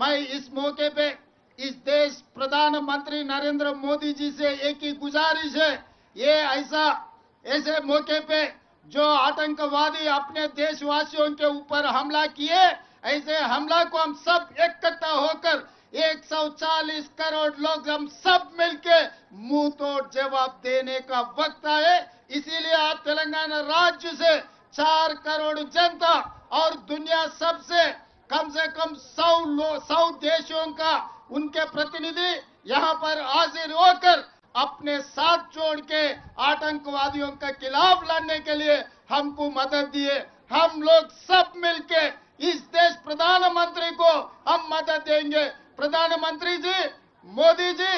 मैं इस मौके पे इस देश प्रधानमंत्री नरेंद्र मोदी जी से एक ही गुजारिश है, ये ऐसे मौके पे जो आतंकवादी अपने देशवासियों के ऊपर हमला किए, ऐसे हमला को हम सब इकट्ठा होकर 140 करोड़ लोग हम सब मिलके मुंह तोड़ जवाब देने का वक्त आए। इसीलिए आप तेलंगाना राज्य से 4 करोड़ जनता और दुनिया सबसे कम से कम 100 देशों का उनके प्रतिनिधि यहाँ पर हाजिर होकर अपने साथ जोड़ के आतंकवादियों के खिलाफ लड़ने के लिए हमको मदद दिए। हम लोग सब मिलके इस देश प्रधानमंत्री को हम मदद देंगे। प्रधानमंत्री जी मोदी जी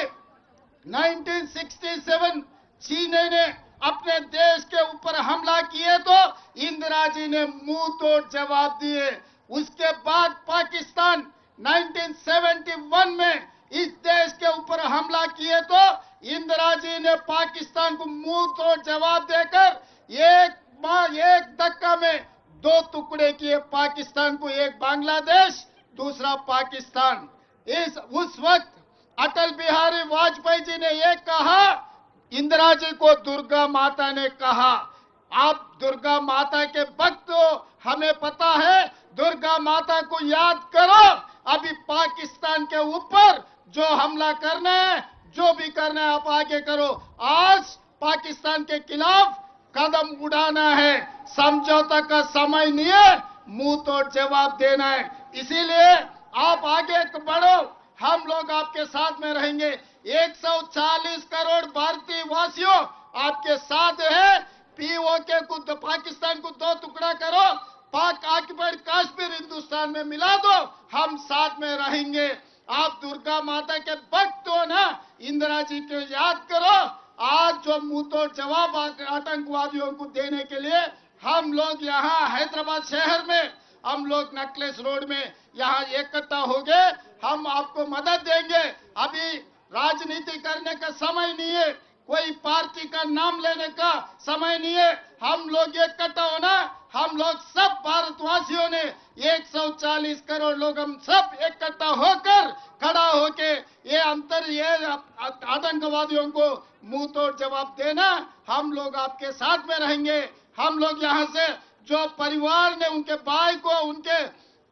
1967 चीन ने अपने देश के ऊपर हमला किए तो इंदिरा जी ने मुंह तोड़ जवाब दिए। उसके बाद पाकिस्तान 1971 में इस देश के ऊपर हमला किए तो इंदिरा जी ने पाकिस्तान को मुंह तोड़ जवाब देकर एक धक्का में 2 टुकड़े किए पाकिस्तान को, एक बांग्लादेश दूसरा पाकिस्तान। उस वक्त अटल बिहारी वाजपेयी जी ने ये कहा, इंदिरा जी को दुर्गा माता ने कहा, आप दुर्गा माता के भक्त हो, हमें पता है, दुर्गा माता को याद करो। अभी पाकिस्तान के ऊपर जो हमला करना है, जो भी करना है आप आगे करो। आज पाकिस्तान के खिलाफ कदम उठाना है, समझौता का समय नहीं है, मुंह तोड़ जवाब देना है। इसीलिए आप आगे बढ़ो, हम लोग आपके साथ में रहेंगे। 140 करोड़ भारतीय वासियों आपके साथ है। पीओके को पाकिस्तान को 2 टुकड़ा करो, पाक ऑक्युपाइड कश्मीर हिंदुस्तान में मिला दो, हम साथ में रहेंगे। आप दुर्गा माता के भक्त हो ना, इंदिरा जी को याद करो। आज जो मुंह तोड़ जवाब आतंकवादियों को देने के लिए हम लोग यहाँ हैदराबाद शहर में, हम लोग नेकलेस रोड में यहाँ इकट्ठा हो गए, हम आपको मदद देंगे। अभी राजनीति करने का समय नहीं है, कोई पार्टी का नाम लेने का समय नहीं है। हम लोग इकट्ठा होना, हम लोग सब भारतवासियों ने 140 करोड़ लोग हम सब इकट्ठा होकर खड़ा होके ये आतंकवादियों को मुंह तोड़ जवाब देना। हम लोग आपके साथ में रहेंगे। हम लोग यहाँ से जो परिवार ने उनके भाई को, उनके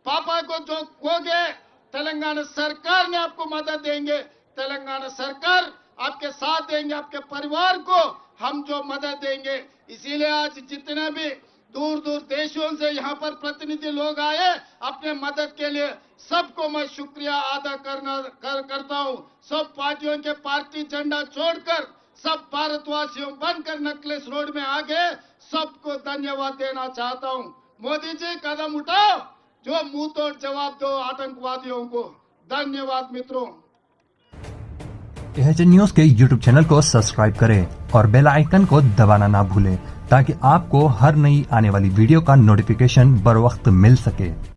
पापा को जो खो गए, तेलंगाना सरकार ने आपको मदद देंगे। तेलंगाना सरकार आपके साथ देंगे, आपके परिवार को हम जो मदद देंगे। इसीलिए आज जितने भी दूर दूर देशों से यहाँ पर प्रतिनिधि लोग आए अपने मदद के लिए, सबको मैं शुक्रिया अदा करता हूँ। सब पार्टियों के पार्टी झंडा छोड़कर सब भारतवासियों बनकर नेकलेस रोड में आ गए, सबको धन्यवाद देना चाहता हूँ। मोदी जी कदम उठाओ, जो मुंह तोड़ जवाब दो आतंकवादियों को। धन्यवाद मित्रों। एच न्यूज के यूट्यूब चैनल को सब्सक्राइब करें और बेल आइकन को दबाना ना भूलें ताकि आपको हर नई आने वाली वीडियो का नोटिफिकेशन बर वक्त मिल सके।